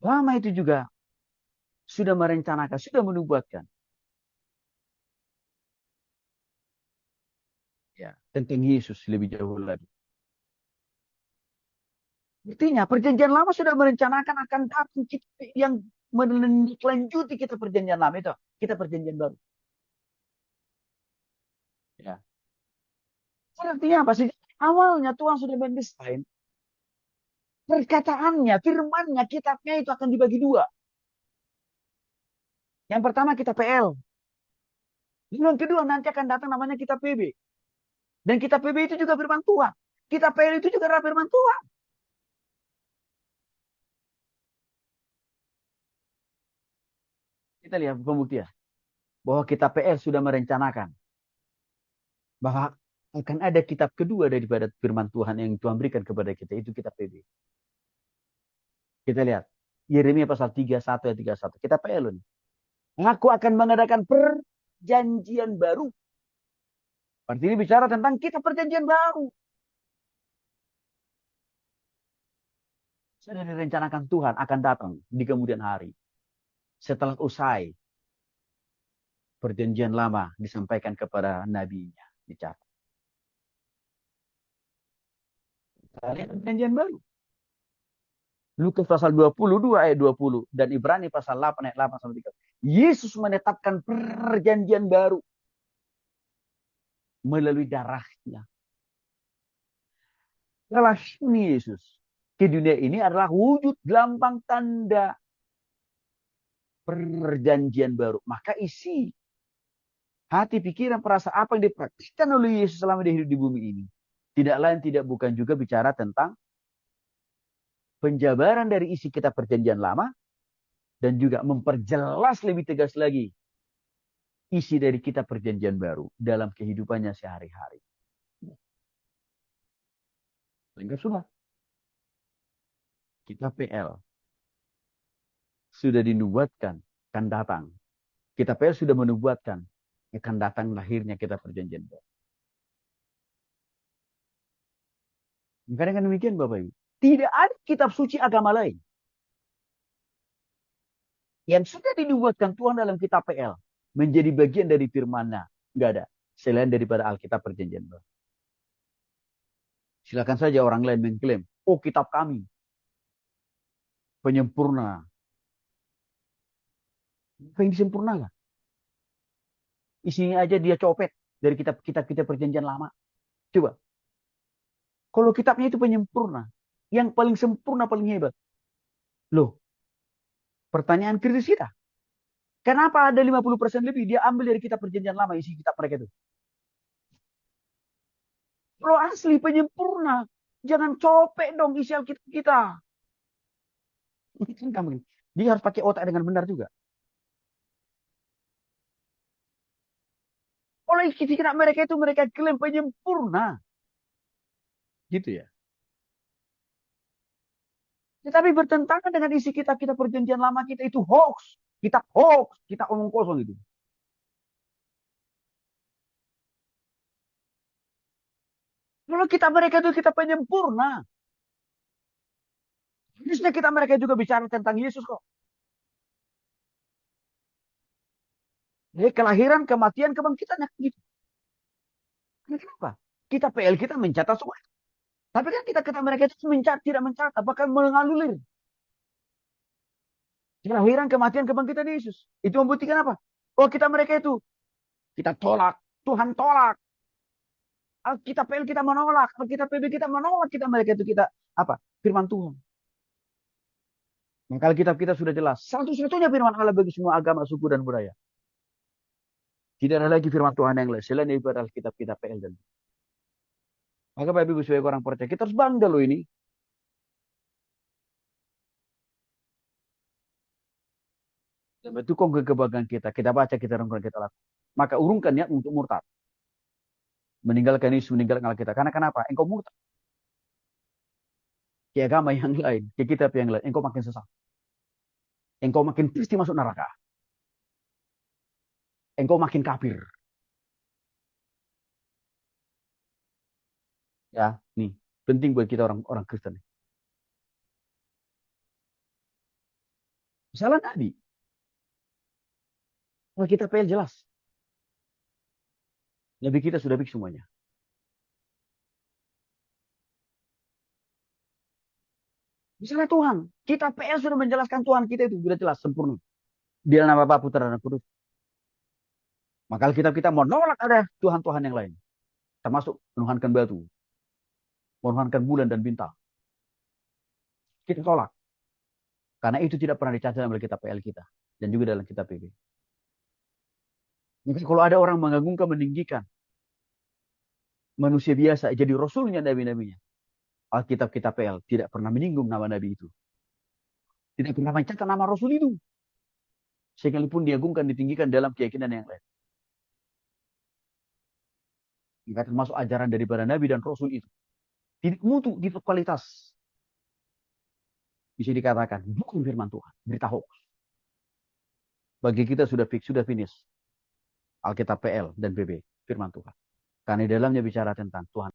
Lama itu juga sudah merencanakan, sudah menubuatkan. Ya, tentang Yesus lebih jauh lagi. Artinya perjanjian lama sudah merencanakan akan datang yang melanjuti kita perjanjian lama itu. Kita perjanjian baru. Ya. Artinya apa sih? Awalnya Tuhan sudah mendesain perkataannya, firmannya, kitabnya itu akan dibagi dua. Yang pertama kita PL. Yang kedua nanti akan datang namanya kitab PB. Dan kitab PB itu juga firman Tuhan. Kitab PL itu juga adalah firman Tuhan. Kita lihat pembuktian bahwa kitab PL sudah merencanakan bahwa akan ada kitab kedua daripada firman Tuhan yang Tuhan berikan kepada kita. Itu kitab PB. Kita lihat. Yeremia pasal 31 ayat 31. Kita PL ini. Aku akan mengadakan perjanjian baru. Berarti ini bicara tentang kita perjanjian baru. Sudah direncanakan Tuhan akan datang di kemudian hari. Setelah usai perjanjian lama disampaikan kepada nabinya. Dicatat. Perjanjian baru. Lukas pasal 22 ayat 20 dan Ibrani pasal 8 ayat 8 sampai 3. Yesus menetapkan perjanjian baru melalui darahnya. Telah Yesus ke dunia ini adalah wujud lambang tanda perjanjian baru. Maka isi hati, pikiran, perasaan apa yang dipraktikkan oleh Yesus selama dia hidup di bumi ini. Tidak lain, tidak bukan juga bicara tentang penjabaran dari isi kitab perjanjian lama dan juga memperjelas lebih tegas lagi isi dari kitab perjanjian baru dalam kehidupannya sehari-hari. Sehingga sudah kitab PL sudah dinubuatkan akan datang. Kitab PL sudah menubuatkan akan datang lahirnya kitab perjanjian baru. Kadang-kadang demikian Bapak Ibu. Tidak ada kitab suci agama lain yang sudah dinubuatkan Tuhan dalam kitab PL menjadi bagian dari firman-Nya. Enggak ada. Selain daripada Alkitab perjanjian baru. Silakan saja orang lain mengklaim, oh kitab kami penyempurna. Apa yang disempurnakan? Isinya aja dia copet dari kitab-kitab kita perjanjian lama. Coba. Kalau kitabnya itu penyempurna, yang paling sempurna, paling hebat. Loh, pertanyaan kritis kita. Kenapa ada 50% lebih dia ambil dari kitab perjanjian lama isi kitab mereka itu? Kalau asli penyempurna, jangan copek dong isi Alkitab kita. Dia harus pakai otak dengan benar juga. Oleh isi kitab mereka itu mereka klaim penyempurna. Gitu ya. Tetapi bertentangan dengan isi kitab-kitab perjanjian lama kita itu hoax. Kitab hoax. Kita omong kosong itu. Kalau kita mereka itu kita penyempurna. Harusnya kita mereka juga bicara tentang Yesus kok. Jadi kelahiran, kematian, kebangkitan. Gitu. Kenapa? Kita PL kita mencatat semua. Tapi kan kita mereka itu mencatat, tidak mencatat. Bahkan mengalulir. Kelahiran, kematian, kebangkitan Yesus. Itu membuktikan apa? Oh kita mereka itu. Kita tolak. Tuhan tolak. Alkitab PL kita menolak. Alkitab PB kita menolak. Kita mereka itu kita apa? Firman Tuhan. Maka Alkitab kita sudah jelas. Satu-satunya firman Allah bagi semua agama, suku, dan budaya. Tidak ada lagi firman Tuhan yang lain. Selain daripada Alkitab kita PL dan maka Bapak Ibu sebagai orang percaya, kita harus bangga loh ini. Dan itu kok kebanggaan kita. Kita baca, kita renungkan, kita lakukan. Maka urungkan niat untuk murtad. Meninggalkan Yesus, meninggalkan Alkitab. Karena kenapa? Engkau murtad. Ke agama yang lain, ke kitab yang lain. Engkau makin sesat. Engkau makin pasti masuk neraka. Engkau makin kafir. Ya, nih. Penting buat kita orang-orang Kristen. Salah Nabi. Kalau kita PL jelas. Nabi kita sudah fix semuanya. Misalnya Tuhan. Kita PL sudah menjelaskan Tuhan kita itu sudah jelas sempurna. Dia nama Bapa, Putra, dan Kudus. Maka Alkitab kita menolak ada Tuhan-Tuhan yang lain. Termasuk menuhankan batu. Menuhankan bulan dan bintang. Kita tolak. Karena itu tidak pernah dicatat dalam kitab PL kita. Dan juga dalam kitab PB. Jadi kalau ada orang mengagungkan, meninggikan manusia biasa jadi rasulnya, nabi-nabinya. Alkitab kitab PL tidak pernah menyinggung nama nabi itu. Tidak pernah mencatat nama rasul itu. Sekalipun diagungkan, ditinggikan dalam keyakinan yang lain. Maka termasuk ajaran daripada nabi dan rasul itu. Tidak mutu, tidak kualitas. Bisa dikatakan, bukan firman Tuhan. Berita hoax. Bagi kita sudah fix, sudah finish. Alkitab PL dan BB, firman Tuhan. Karena di dalamnya bicara tentang Tuhan.